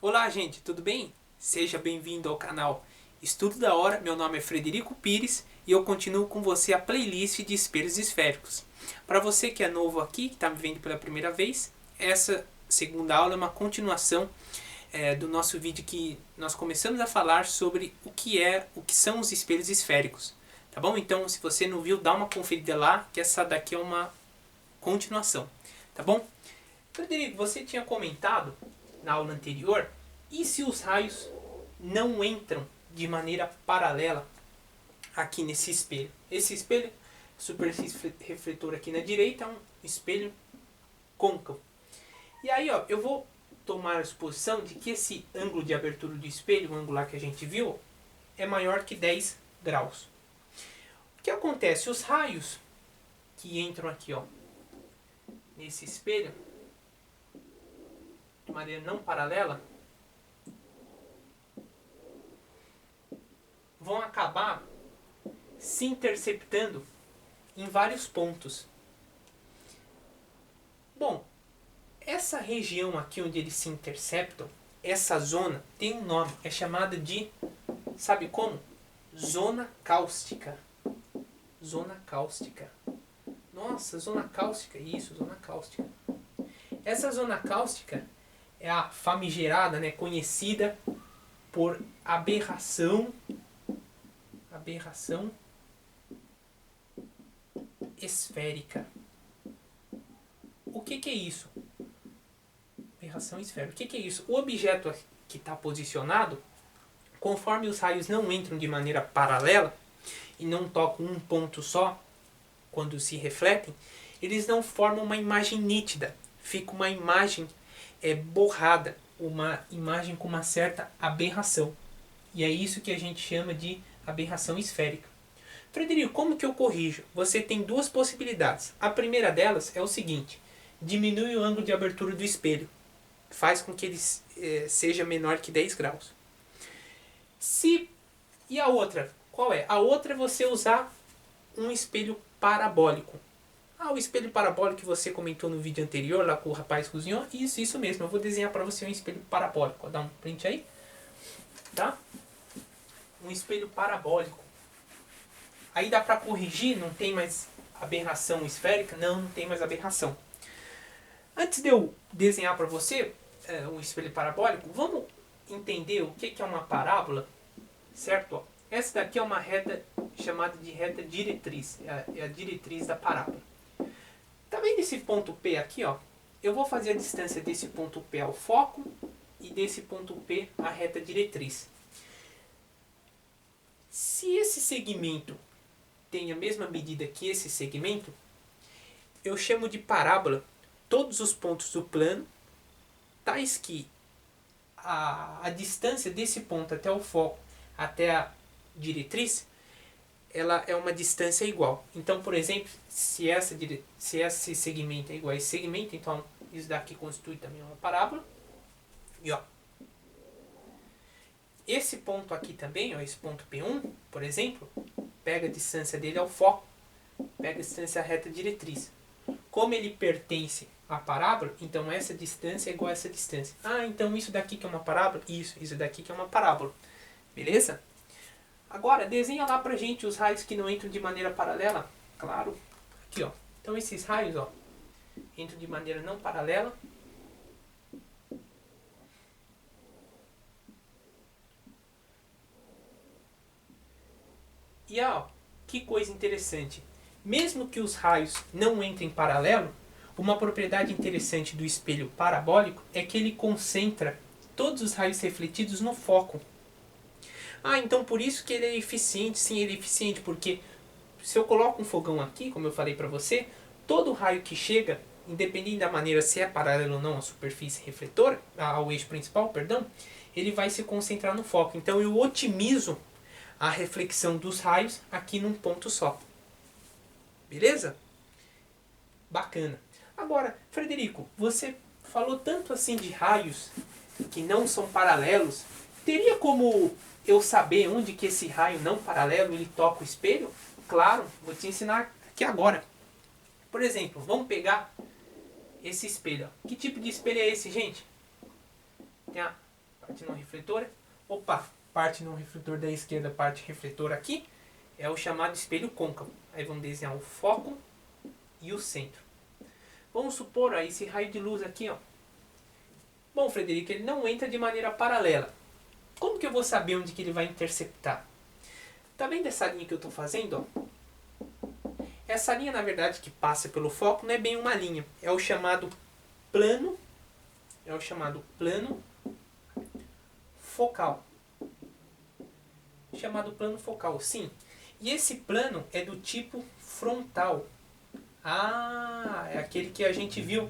Olá, gente, tudo bem? Seja bem-vindo ao canal Estudo da Hora. Meu nome é Frederico Pires e eu continuo com você a playlist de espelhos esféricos. Para você que é novo aqui, que está me vendo pela primeira vez, essa segunda aula é uma continuação do nosso vídeo que nós começamos a falar sobre o que são os espelhos esféricos. Tá bom? Então, se você não viu, dá uma conferida lá, que essa daqui é uma continuação. Tá bom? Frederico, você tinha comentado na aula anterior, e se os raios não entram de maneira paralela aqui nesse espelho? Esse espelho, superfície refletora aqui na direita, é um espelho côncavo. E aí, ó, eu vou tomar a suposição de que esse ângulo de abertura do espelho, o ângulo lá que a gente viu, é maior que 10 graus. O que acontece? Os raios que entram aqui, ó, nesse espelho, de maneira não paralela, vão acabar se interceptando em vários pontos. Bom, essa região aqui onde eles se interceptam, essa zona tem um nome, é chamada de, sabe como? Zona cáustica. Zona cáustica. Nossa, zona cáustica, isso, zona cáustica. Essa zona cáustica é a famigerada, né, conhecida por aberração esférica. O que é isso? Aberração esférica. O que é isso? O objeto que está posicionado, conforme os raios não entram de maneira paralela e não tocam um ponto só quando se refletem, eles não formam uma imagem nítida. Fica uma imagem borrada, uma imagem com uma certa aberração. E é isso que a gente chama de aberração esférica. Frederico, como que eu corrijo? Você tem duas possibilidades. A primeira delas é o seguinte: diminui o ângulo de abertura do espelho. Faz com que ele seja menor que 10 graus. E a outra? Qual é? A outra é você usar um espelho parabólico. O espelho parabólico que você comentou no vídeo anterior, lá com o rapaz cozinhou. Isso mesmo. Eu vou desenhar para você um espelho parabólico. Dá um print aí. Tá? Um espelho parabólico. Aí dá para corrigir, não tem mais aberração esférica? Não tem mais aberração. Antes de eu desenhar para você um espelho parabólico, vamos entender o que é uma parábola, certo? Essa daqui é uma reta chamada de reta diretriz, é a diretriz da parábola. Tá vendo esse ponto P aqui, ó? Eu vou fazer a distância desse ponto P ao foco e desse ponto P à reta diretriz. Se esse segmento tem a mesma medida que esse segmento, eu chamo de parábola todos os pontos do plano, tais que a distância desse ponto até o foco, até a diretriz, ela é uma distância igual. Então, por exemplo, se esse segmento é igual a esse segmento, então isso daqui constitui também uma parábola. E ó, esse ponto aqui também, ó, esse ponto P1, por exemplo, pega a distância dele ao foco, pega a distância à reta diretriz. Como ele pertence à parábola, então essa distância é igual a essa distância. Então isso daqui que é uma parábola? Isso daqui que é uma parábola. Beleza? Agora, desenha lá pra gente os raios que não entram de maneira paralela. Claro. Aqui, ó. Então esses raios, ó, entram de maneira não paralela. E ó, que coisa interessante. Mesmo que os raios não entrem em paralelo, uma propriedade interessante do espelho parabólico é que ele concentra todos os raios refletidos no foco. Então por isso que ele é eficiente. Sim, ele é eficiente, porque se eu coloco um fogão aqui, como eu falei para você, todo raio que chega, independente da maneira se é paralelo ou não à superfície refletora, ao eixo principal, perdão, ele vai se concentrar no foco. Então eu otimizo a reflexão dos raios aqui num ponto só. Beleza? Bacana. Agora, Frederico, você falou tanto assim de raios que não são paralelos. Teria como eu saber onde que esse raio não paralelo ele toca o espelho? Claro, vou te ensinar aqui agora. Por exemplo, vamos pegar esse espelho. Que tipo de espelho é esse, gente? Tem parte não refletora. Opa, parte não refletor da esquerda, parte refletora aqui. É o chamado espelho côncavo. Aí vamos desenhar o foco e o centro. Vamos supor aí esse raio de luz aqui, ó. Bom, Frederico, ele não entra de maneira paralela. Como que eu vou saber onde que ele vai interceptar? Tá vendo essa linha que eu estou fazendo, ó? Essa linha, na verdade, que passa pelo foco não é bem uma linha. É o chamado plano. É o chamado plano focal. Chamado plano focal, sim. E esse plano é do tipo frontal. Ah, é aquele que a gente viu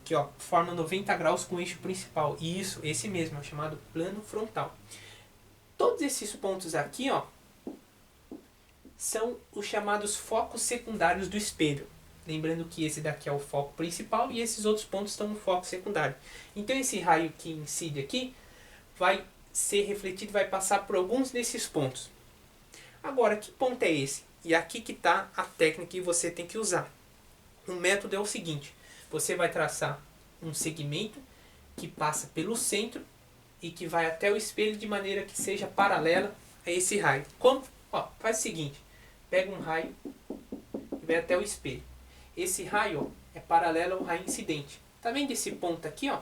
que ó, forma 90 graus com o eixo principal. Isso, esse mesmo, é o chamado plano frontal. Todos esses pontos aqui, ó, são os chamados focos secundários do espelho. Lembrando que esse daqui é o foco principal e esses outros pontos estão no foco secundário. Então esse raio que incide aqui vai ser refletido, vai passar por alguns desses pontos. Agora, que ponto é esse? E aqui que está a técnica que você tem que usar. O método é o seguinte: você vai traçar um segmento que passa pelo centro e que vai até o espelho de maneira que seja paralela a esse raio. Como? Ó, faz o seguinte: pega um raio e vai até o espelho. Esse raio, ó, é paralelo ao raio incidente. Tá vendo esse ponto aqui, ó,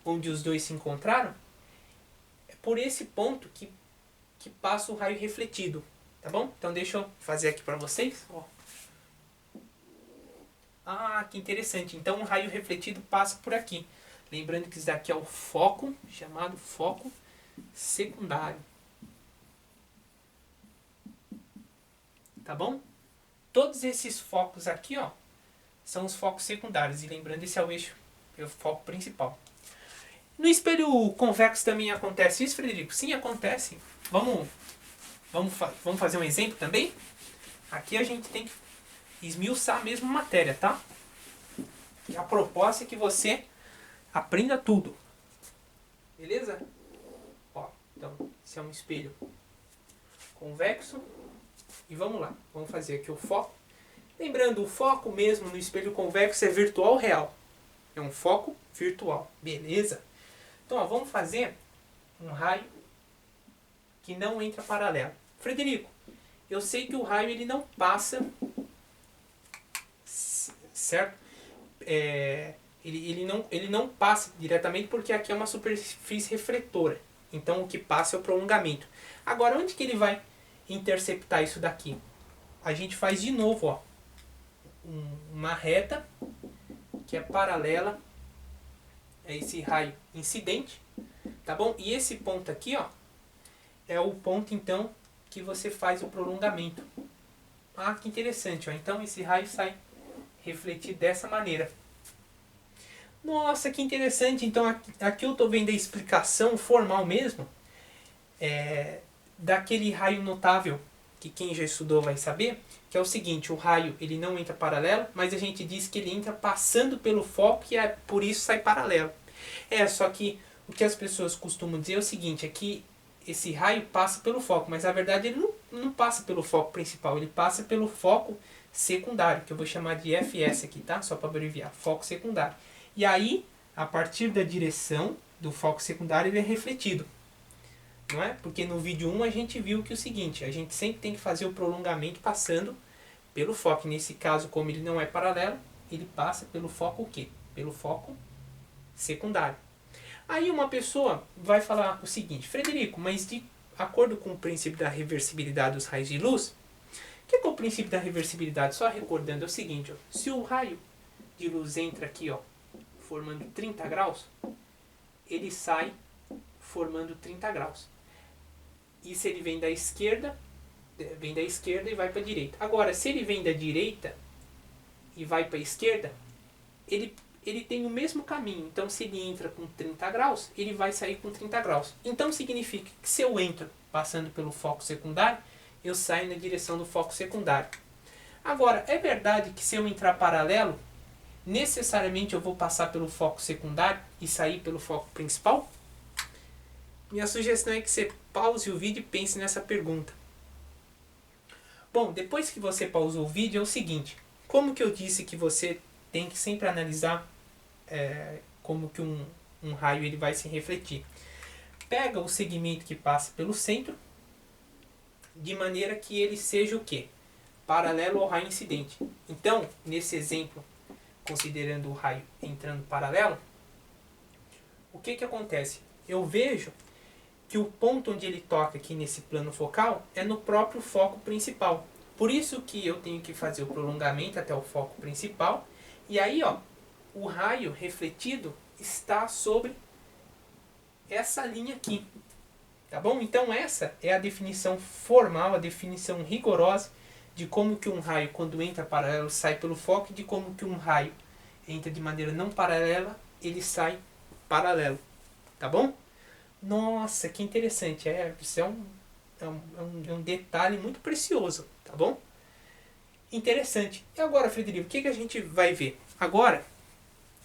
onde os dois se encontraram? É por esse ponto que passa o raio refletido, tá bom? Então deixa eu fazer aqui para vocês, ó. Ah, que interessante. Então o raio refletido passa por aqui. Lembrando que isso daqui é o foco, chamado foco secundário. Tá bom? Todos esses focos aqui, ó, são os focos secundários. E lembrando, esse é o eixo, é o foco principal. No espelho convexo também acontece isso, Frederico? Sim, acontece. Vamos fazer um exemplo também? Aqui a gente tem que esmiuçar a mesma matéria, tá? E a proposta é que você aprenda tudo. Beleza? Ó, então, esse é um espelho convexo. E vamos lá, vamos fazer aqui o foco. Lembrando, o foco mesmo no espelho convexo é virtual ou real? É um foco virtual, beleza? Então, ó, vamos fazer um raio que não entra paralelo. Frederico, eu sei que o raio ele não passa, certo? Ele não passa diretamente porque aqui é uma superfície refletora. Então, o que passa é o prolongamento. Agora, onde que ele vai interceptar isso daqui? A gente faz de novo, ó, uma reta que é paralela a esse raio incidente, tá bom? E esse ponto aqui, ó, é o ponto então que você faz o prolongamento. Ah, que interessante, ó. Então esse raio sai refletido dessa maneira. Nossa, que interessante. Então aqui eu estou vendo a explicação formal mesmo daquele raio notável que quem já estudou vai saber, que é o seguinte: o raio ele não entra paralelo, mas a gente diz que ele entra passando pelo foco e é por isso sai paralelo. Só que o que as pessoas costumam dizer é o seguinte: é que esse raio passa pelo foco, mas na verdade ele não passa pelo foco principal, ele passa pelo foco secundário, que eu vou chamar de FS aqui, tá? Só para abreviar, foco secundário. E aí, a partir da direção do foco secundário, ele é refletido. Não é? Porque no vídeo 1 a gente viu que é o seguinte: a gente sempre tem que fazer o prolongamento passando pelo foco. Nesse caso, como ele não é paralelo, ele passa pelo foco o quê? Pelo foco secundário. Aí uma pessoa vai falar o seguinte: Frederico, mas de acordo com o princípio da reversibilidade dos raios de luz, o que é o princípio da reversibilidade? Só recordando, é o seguinte: ó, se o raio de luz entra aqui, ó, formando 30 graus, ele sai formando 30 graus. E se ele vem da esquerda e vai para a direita. Agora, se ele vem da direita e vai para a esquerda, ele tem o mesmo caminho. Então, se ele entra com 30 graus, ele vai sair com 30 graus. Então, significa que se eu entro passando pelo foco secundário, eu saio na direção do foco secundário. Agora, é verdade que se eu entrar paralelo, necessariamente eu vou passar pelo foco secundário e sair pelo foco principal? Minha sugestão é que você pause o vídeo e pense nessa pergunta. Bom, depois que você pausou o vídeo, é o seguinte: como que eu disse que você tem que sempre analisar como que um raio ele vai se refletir? pega o segmento que passa pelo centro, de maneira que ele seja o quê? Paralelo ao raio incidente. Então, nesse exemplo, considerando o raio entrando paralelo, o que que acontece? Eu vejo que o ponto onde ele toca aqui nesse plano focal é no próprio foco principal. Por isso que eu tenho que fazer o prolongamento até o foco principal. E aí, ó, o raio refletido está sobre essa linha aqui. Tá bom? Então essa é a definição formal, a definição rigorosa de como que um raio, quando entra paralelo, sai pelo foco, e de como que um raio entra de maneira não paralela, ele sai paralelo. Tá bom? Nossa, que interessante. Isso é um detalhe muito precioso. Tá bom? Interessante. E agora, Frederico, o que a gente vai ver? Agora,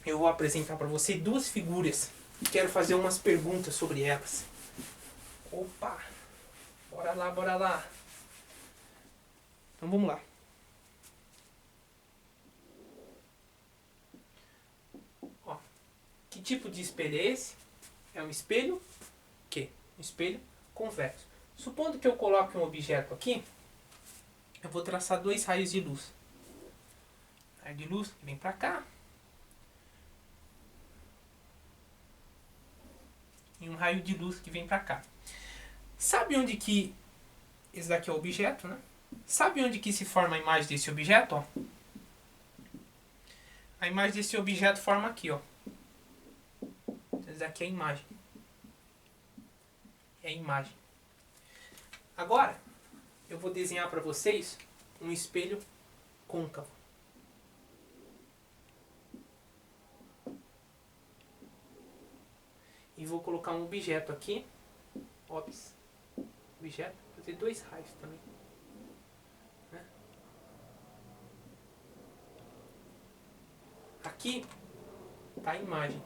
eu vou apresentar para você duas figuras. Quero fazer umas perguntas sobre elas. Opa! Bora lá, bora lá. Então vamos lá. Ó, que tipo de espelho é esse? É um espelho quê? Um espelho convexo. Supondo que eu coloque um objeto aqui, eu vou traçar dois raios de luz. Raio de luz que vem para cá. E um raio de luz que vem para cá. Sabe onde que... Esse daqui é o objeto, né? Sabe onde que se forma a imagem desse objeto? Ó? A imagem desse objeto forma aqui, ó. Esse daqui é a imagem. É a imagem. Agora, eu vou desenhar para vocês um espelho côncavo. E vou colocar um objeto aqui. Ops. Objeto. Vou fazer dois raios também. Né? Aqui está a imagem.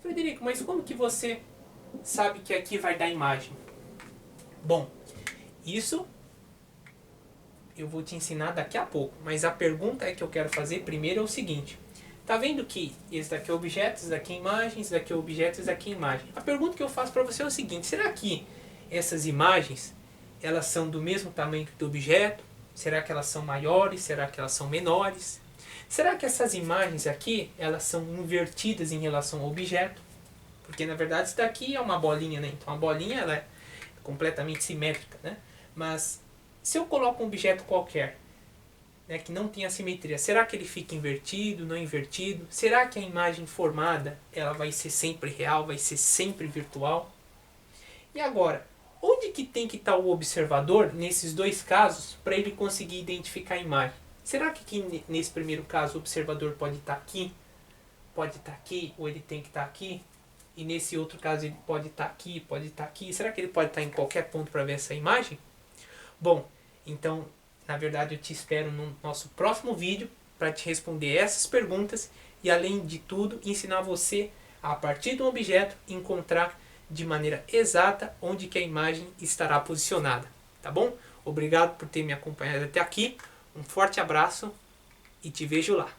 Frederico, mas como que você sabe que aqui vai dar imagem? Bom, isso eu vou te ensinar daqui a pouco. Mas a pergunta que eu quero fazer primeiro é o seguinte. Tá vendo que esse daqui é objeto, esse daqui é imagem, esse daqui é objeto, esse daqui é imagem. A pergunta que eu faço para você é o seguinte. Será que essas imagens, elas são do mesmo tamanho do objeto? Será que elas são maiores? Será que elas são menores? Será que essas imagens aqui, elas são invertidas em relação ao objeto? Porque na verdade isso daqui é uma bolinha, né? Então a bolinha ela é completamente simétrica, né? Mas se eu coloco um objeto qualquer, né, que não tem assimetria, será que ele fica invertido, não invertido? Será que a imagem formada ela vai ser sempre real, vai ser sempre virtual? E agora, onde que tem que estar o observador nesses dois casos para ele conseguir identificar a imagem? Será que aqui, nesse primeiro caso o observador pode estar aqui, ou ele tem que estar aqui? E nesse outro caso ele pode estar aqui, pode estar aqui. Será que ele pode estar em qualquer ponto para ver essa imagem? Bom, então, na verdade eu te espero no nosso próximo vídeo para te responder essas perguntas e, além de tudo, ensinar você a partir de um objeto encontrar de maneira exata onde que a imagem estará posicionada. Tá bom? Obrigado por ter me acompanhado até aqui. Um forte abraço e te vejo lá.